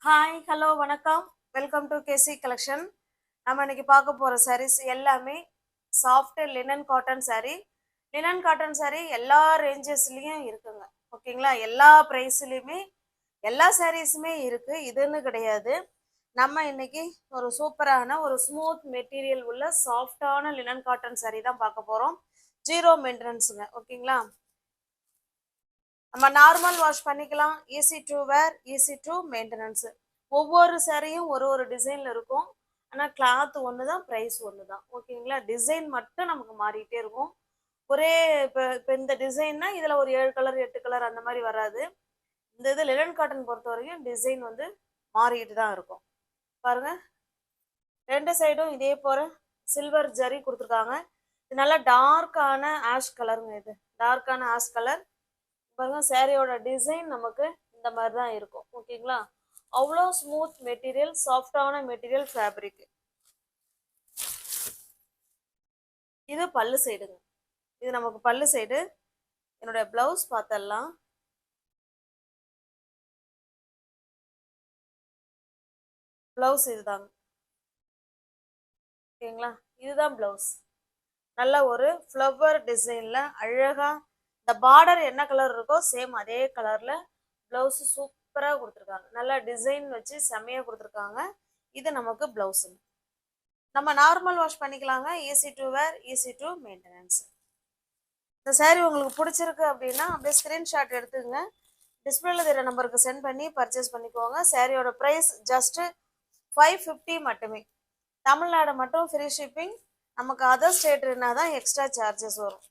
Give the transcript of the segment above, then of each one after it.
Hi hello வணக்கம். Welcome to KC collection. நம்ம இன்னைக்கு பார்க்க போகிற sarees எல்லாமே soft linen cotton saree. Linen cotton saree எல்லா ரேஞ்சஸ்லேயும் இருக்குங்க. ஓகேங்களா? எல்லா ப்ரைஸ்லேயுமே எல்லா சாரீஸுமே இருக்குது, இதுன்னு கிடையாது. நம்ம இன்னைக்கு ஒரு சூப்பரான ஒரு ஸ்மூத் மெட்டீரியல் உள்ள சாஃப்டான லினன் காட்டன் saree தான் பார்க்க போகிறோம். ஜீரோ மெயின்டெனன்ஸுங்க. ஓகேங்களா? நம்ம நார்மல் வாஷ் பண்ணிக்கலாம், easy to wear, easy to maintenance. ஒவ்வொரு சாரியும் ஒரு ஒரு டிசைன்ல இருக்கும். ஆனால் கிளாத் ஒன்று தான், ப்ரைஸ் ஒன்று தான். ஓகேங்களா? டிசைன் மட்டும் நமக்கு மாறிட்டே இருக்கும். ஒரே இப்போ இந்த டிசைன்னா இதில் ஒரு 7 கலர் 8 கலர் அந்த மாதிரி வராது. இந்த இது லினன் காட்டன் பொறுத்த வரைக்கும் டிசைன் வந்து மாறிட்டு தான் இருக்கும். பாருங்க, ரெண்டு சைடும் இதே போல சில்வர் ஜரி கொடுத்துருக்காங்க. இது நல்லா டார்க்கான ஆஷ் கலருங்க. இது டார்க்கான ஆஷ் கலர். பாருங்க, சாரியோட டிசைன் நமக்கு இந்த மாதிரி தான் இருக்கும். ஓகேங்களா? அவ்வளோ ஸ்மூத் மெட்டீரியல், சாஃப்டான மெட்டீரியல் ஃபேப்ரிக். இது பல்லு சைடுங்க. இது நமக்கு பல்லு சைடு. என்னுடைய பிளவுஸ் பார்த்தலாம். பிளவுஸ் இதுதாங்க. ஓகேங்களா? இதுதான் பிளவுஸ். நல்ல ஒரு ஃப்ளவர் டிசைன்ல அழகா இந்த பார்டர் என்ன கலர் இருக்கோ சேம் அதே கலர்ல பிளவுஸ் சூப்பரா கொடுத்துருக்காங்க. நல்லா டிசைன் வச்சு செம்மையா கொடுத்துருக்காங்க. இது நமக்கு பிளவுஸ். நம்ம நார்மல் வாஷ் பண்ணிக்கலாங்க, easy to wear, easy to maintenance. இந்த சாரீ உங்களுக்கு பிடிச்சிருக்கு அப்படின்னா அப்படியே ஸ்கிரீன்ஷாட் எடுத்துங்க, டிஸ்பிளேல தெரிய நம்பருக்கு சென்ட் பண்ணி பர்ச்சேஸ் பண்ணிக்கோங்க. சாரியோட ப்ரைஸ் ஜஸ்ட் 550 மட்டுமே. தமிழ்நாடு மட்டும் ஃப்ரீ ஷிப்பிங். நமக்கு அதர் ஸ்டேட்னா தான் எக்ஸ்ட்ரா சார்ஜஸ் வரும்.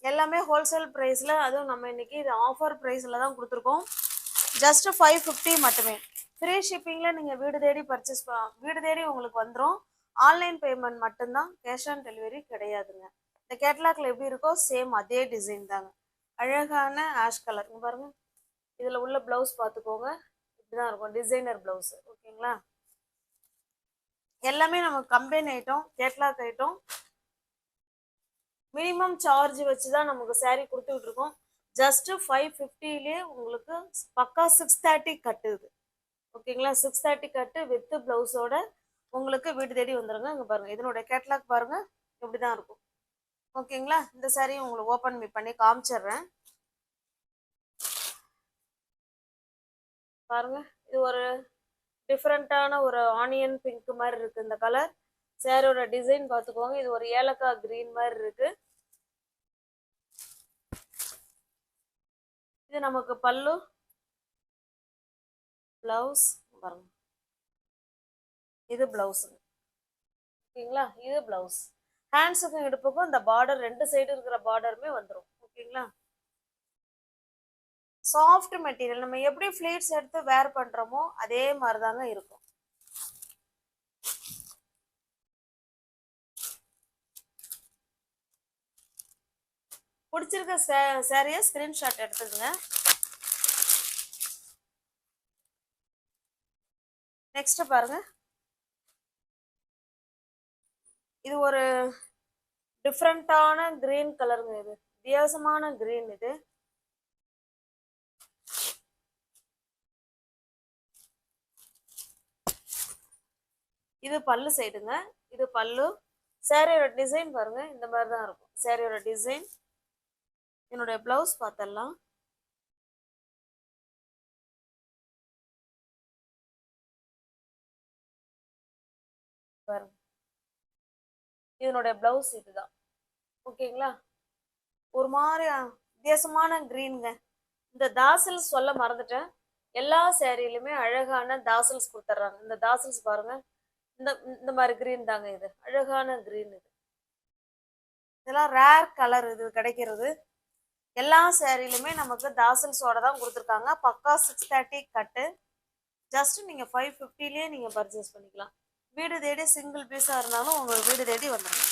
எல்லாமே ஹோல்சேல் ப்ரைஸில், அதுவும் நம்ம இன்னைக்கு இது ஆஃபர் ப்ரைஸில் தான் கொடுத்துருக்கோம். ஜஸ்ட் 550 மட்டுமே. ஃப்ரீ ஷிப்பிங்கில் நீங்கள் வீடு தேடி பர்ச்சேஸ் வீடு தேடி உங்களுக்கு வந்துடும். ஆன்லைன் பேமெண்ட் மட்டும்தான், கேஷ் ஆன் டெலிவரி கிடையாதுங்க. இந்த கேட்லாக்ல எப்படி இருக்கோ சேம் அதே டிசைன் தாங்க. அழகான ஆஷ் கலர் பாருங்க. இதில் உள்ள ப்ளவுஸ் பார்த்துக்கோங்க, இப்படிதான் இருக்கும் டிசைனர் ப்ளவுஸ். ஓகேங்களா? எல்லாமே நமக்கு company item, catalogue item. Minimum charge வச்சு தான் நமக்கு சாரீ கொடுத்துக்கிட்டு இருக்கோம். ஜஸ்ட் 550லே உங்களுக்கு பக்கா 630 கட்டுது. ஓகேங்களா? 630 கட்டு வித் பிளவுஸோட உங்களுக்கு வீடு தேடி வந்துருங்க. இங்கே பாருங்க, இதனுடைய கேட்லாக் பாருங்க, இப்படிதான் இருக்கும். ஓகேங்களா? இந்த சாரீ உங்களுக்கு ஓப்பன் பண்ணி காமிச்சிடுறேன். பாருங்க, இது ஒரு டிஃப்ரெண்ட்டான ஒரு ஆனியன் பிங்க் மாதிரி இருக்கு இந்த கலர். சாரியோட டிசைன் பார்த்துக்கோங்க. இது ஒரு ஏலக்காய் கிரீன் மாதிரி இருக்கு. இது நமக்கு பல்லு, பிளவுஸ் பாருங்க. இது பிளவுஸ். ஓகேங்களா? இது பிளவுஸ். ஹேண்ட்ஸுக்கும் இடுப்புக்கும் இந்த பார்டர், ரெண்டு சைடு இருக்கிற பார்டருமே வந்துடும். ஓகேங்களா? Soft material. நம்ம எப்படி ஃபிளீட்ஸ் எடுத்து வேர் பண்றோமோ அதே மாதிரி தாங்க இருக்கும். பிடிச்சிருக்க சாரியை ஸ்கிரீன்ஷாட் எடுத்துக்கங்க. நெக்ஸ்ட் பாருங்க, இது ஒரு டிஃப்ரெண்டான கிரீன் கலருங்க. இது வித்தியாசமான கிரீன். இது இது பல்லு சைடுங்க. இது பல்லு. சாரியோட டிசைன் பாருங்க, இந்த மாதிரி தான் இருக்கும் சாரியோட டிசைன். என்னுடைய பிளவுஸ் பார்த்தலாம். பாருங்க, இதனுடைய பிளவுஸ் இதுதான். ஓகேங்களா? ஒரு மாதிரி வித்தியாசமான கிரீனுங்க. இந்த தாசில்ஸ் சொல்ல மறந்துட்டேன். எல்லா சேரீலுமே அழகான தாசில்ஸ் கொடுத்துட்றாங்க. இந்த தாசில்ஸ் பாருங்க, இந்த இந்த மாதிரி கிரீன் தாங்க. இது அழகான கிரீன். இது இதெல்லாம் ரேர் கலர். இது கிடைக்கிறது எல்லா சேரீலுமே நமக்கு தாசில்ஸோட தான் கொடுத்துருக்காங்க. பக்கா 630 கட்டு. ஜஸ்ட் நீங்கள் 550லேயே நீங்கள் பர்ச்சேஸ் பண்ணிக்கலாம். வீடு தேடி சிங்கிள் பீஸாக இருந்தாலும் உங்களுக்கு வீடு தேடி வந்துடும்.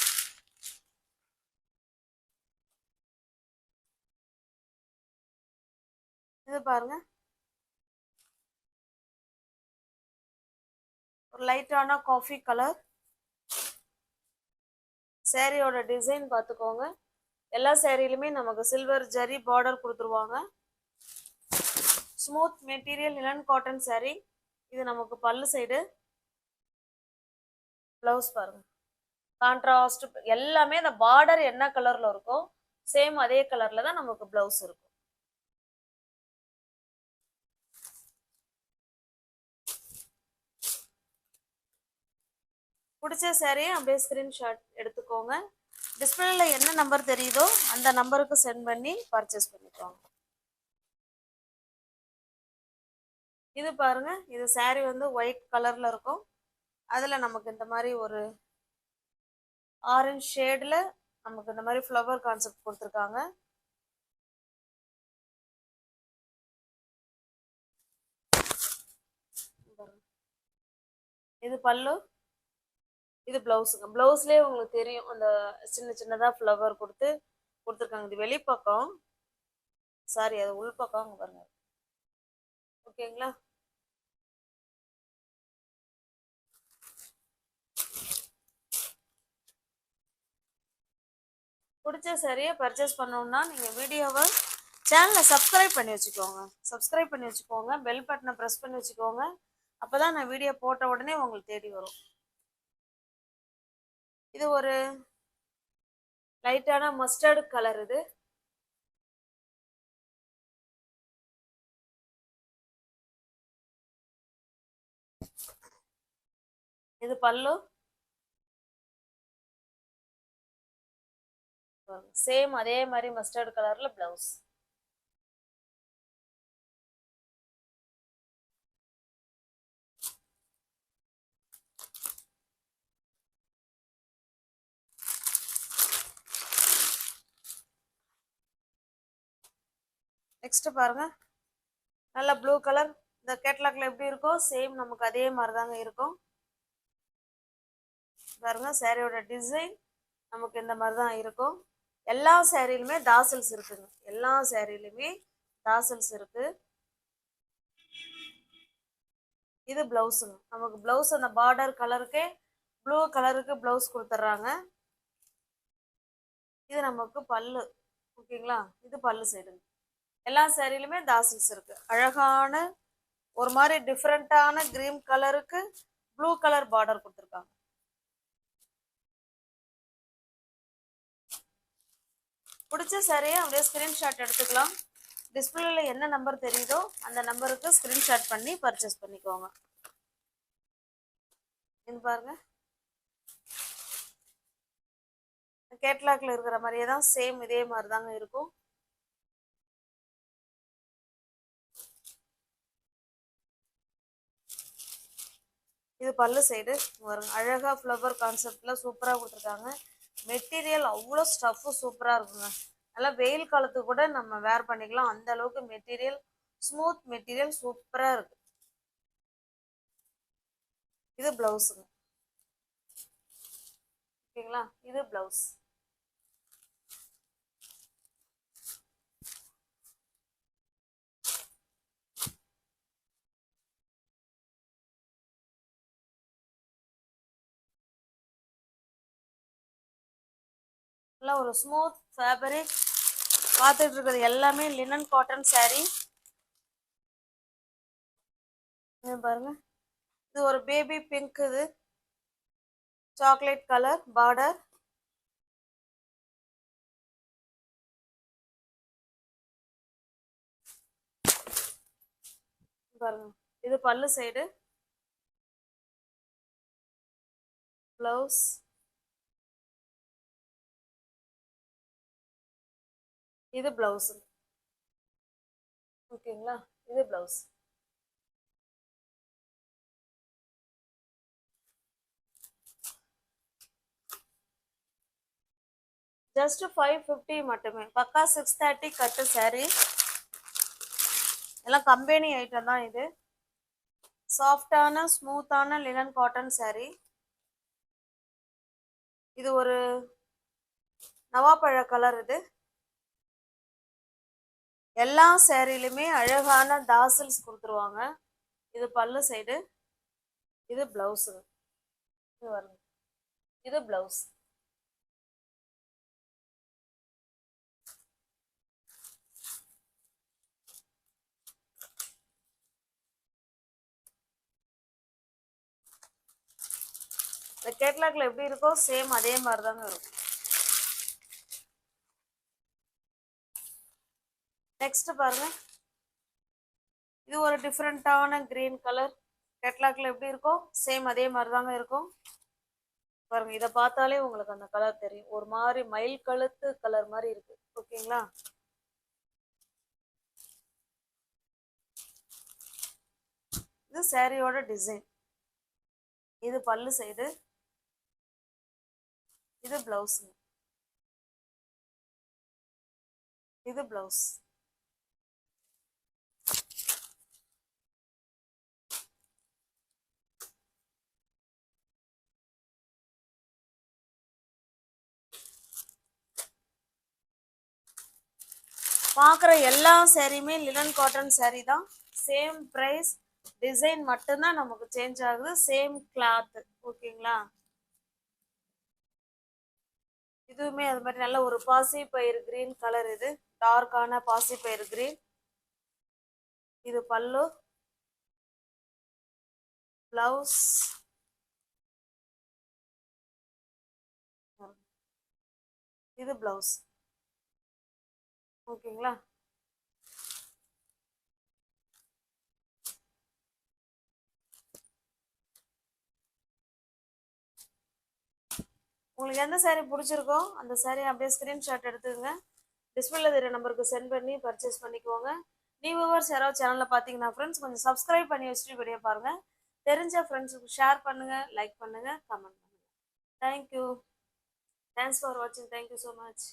இது பாருங்க, ஒரு லைட்டான காஃபி கலர். சேரீயோட டிசைன் பார்த்துக்கோங்க. எல்லா சேரீலுமே நமக்கு சில்வர் ஜரி பார்டர் கொடுத்துருவாங்க. Smooth material linen cotton saree. இது நமக்கு பல்லு சைடு. பிளவுஸ் பாருங்க, கான்ட்ராஸ்ட் எல்லாமே அந்த பார்டர் என்ன கலர்ல இருக்கோ சேம் அதே கலர்ல தான் நமக்கு பிளவுஸ் இருக்கும். பிடிச்ச சாரியை அப்படியே ஸ்கிரீன்ஷாட் எடுத்துக்கோங்க. டிஸ்பிளேல என்ன நம்பர் தெரியுதோ அந்த நம்பருக்கு சென்ட் பண்ணி பர்ச்சேஸ் பண்ணிக்கோங்க. இது பாருங்க, இது சாரி வந்து ஒயிட் கலர்ல இருக்கும். அதுல நமக்கு இந்த மாதிரி ஒரு ஆரஞ்சு ஷேட்ல நமக்கு இந்த மாதிரி ஃப்ளவர் கான்செப்ட் கொடுத்துருக்காங்க. இது பல்லு, இது பிளவுஸுங்க. பிளவுஸ்லயே உங்களுக்கு தெரியும் அந்த சின்ன சின்னதா ஃப்ளவர் கொடுத்துருக்காங்க. இது வெளிப்பக்கம், சாரி அது உள்பக்கம் பாருங்க. ஓகேங்களா? பிடிச்ச சாரியை பர்ச்சேஸ் பண்ணணும்னா நீங்கள் வீடியோவை சேனலை சப்ஸ்கிரைப் பண்ணி வச்சுக்கோங்க. பெல் பட்டனை ப்ரெஸ் பண்ணி வச்சுக்கோங்க. அப்போ தான் நான் வீடியோ போட்ட உடனே உங்களுக்கு தேடி வரும். இது ஒரு லைட்டான மஸ்டர்டு கலர். இது பல்லு, சேம் அதே மாதிரி மஸ்டர்டு கலர்ல பிளவுஸ். நெக்ஸ்ட் பாருங்க, நல்ல ப்ளூ கலர். இந்த கேட்லாக்ல எப்படி இருக்கோ சேம் நமக்கு அதே மாதிரி தாங்க இருக்கும். பாருங்க, சாரியோட டிசைன் நமக்கு இந்த மாதிரி தான் இருக்கும். எல்லா சாரிலுமே தாசல்ஸ் இருக்குங்க. எல்லா சாரிலுமே தாசல்ஸ் இருக்கு. இது பிளவுஸுங்க. நமக்கு பிளவுஸ் அந்த பார்டர் கலருக்கே ப்ளூ கலருக்கு பிளவுஸ் கொடுத்துட்றாங்க. இது நமக்கு பல்லு. ஓகேங்களா? இது பல்லு சைடுங்க. எல்லா சாரிலுமே தாசல்ஸ் இருக்கு. அழகான ஒரு மாதிரி டிஃப்ரெண்டான கிரீன் கலருக்கு ப்ளூ கலர் பார்டர் கொடுத்துருக்காங்க. பிடிச்ச சாரியை அப்படியே ஸ்கிரீன்ஷாட் எடுத்துக்கலாம். டிஸ்பிளேல என்ன நம்பர் தெரியுதோ அந்த நம்பருக்கு ஸ்கிரீன்ஷாட் பண்ணி பர்ச்சேஸ் பண்ணிக்கோங்க. இது பாருங்க, கேட்லாக்ல இருக்கிற மாதிரியே தான் சேம் இதே மாதிரி தாங்க இருக்கும். இது பல்லு சைடு வரும். அழகா ஃப்ளவர் கான்செப்ட்ல சூப்பரா கொடுத்துருக்காங்க. மெட்டீரியல் அவ்வளோ ஸ்டஃப் சூப்பரா இருக்குங்க. நல்லா வெயில் காலத்துக்கு கூட நம்ம வேர் பண்ணிக்கலாம். அந்த அளவுக்கு மெட்டீரியல், ஸ்மூத் மெட்டீரியல் சூப்பரா இருக்கு. இது பிளவுஸுங்க. ஓகேங்களா? இது பிளவுஸ். நல்லா ஒரு ஸ்மூத் ஃபேப்ரிக். பார்த்துட்டு இருக்கிறது எல்லாமே லினன் காட்டன் saree. பாருங்க, இது ஒரு பேபி பிங்க், இது சாக்லேட் கலர் பார்டர். பாருங்க, இது பல்லு சைடு. பிளவுஸ், இது பிளவுஸ். ஓகேங்களா? இது பிளவுஸ். ஜஸ்ட் 550 மட்டுமே. பக்கா 630 கட்டு saree. எல்லாம் கம்பெனி ஐட்டம் தான். இது சாஃப்டான ஸ்மூத்தான லினன் காட்டன் saree. இது ஒரு நவாப்பழ கலர். இது எல்லா சேரீலுமே அழகான தாசல்ஸ் கொடுத்துருவாங்க. இது பல்லு சைடு, இது பிளவுஸு. இது வருங்க, இது பிளவுஸ். இந்த கேட்லாக்ல எப்படி இருக்கோ சேம் அதே மாதிரி தாங்க இருக்கும். நெக்ஸ்ட் பாருங்க, இது ஒரு டிஃப்ரெண்டான கிரீன் கலர். கேட்லாக்ல எப்படி இருக்கோ சேம் அதே மாதிரி தாங்க இருக்கும். பாருங்க, இதை பார்த்தாலே உங்களுக்கு அந்த கலர் தெரியும். ஒரு மாதிரி மயில் கழுத்து கலர் மாதிரி இருக்கு. ஓகேங்களா? இது சாரியோட டிசைன். இது பல்லு சைடு, இது பிளவுஸ். இது பிளவுஸ். பார்க்குற எல்லா சாரியுமே லினன் காட்டன் சாரி தான். சேம் ப்ரைஸ், டிசைன் மட்டும்தான் நமக்கு சேஞ்ச் ஆகுது. Same cloth. ஓகேங்களா? இதுவுமே அது மாதிரி நல்ல ஒரு பாசி பயிர் கிரீன் கலர். இது டார்க்கான பாசி பயிர் கிரீன். இது பல்லு, பிளவுஸ், இது பிளவுஸ். ஓகேங்களா? உங்களுக்கு எந்த சாரீ பிடிச்சிருக்கோ அந்த சாரீ அப்படியே ஸ்க்ரீன்ஷாட் எடுத்துக்கோங்க. டிஸ்பிளேல தெரிய நம்பருக்கு சென்ட் பண்ணி பர்ச்சேஸ் பண்ணிக்கோங்க. நீ வியூவர்ஸ் யாராவது சேனலில் பார்த்தீங்கன்னா ஃப்ரெண்ட்ஸ் கொஞ்சம் சப்ஸ்கிரைப் பண்ணி வச்சுட்டு வீடியோ பாருங்கள். தெரிஞ்ச ஃப்ரெண்ட்ஸுக்கு ஷேர் பண்ணுங்கள், லைக் பண்ணுங்கள், கமெண்ட் பண்ணுங்கள். தேங்க்யூ. தேங்க்ஸ் ஃபார் வாட்சிங். Thank you so much.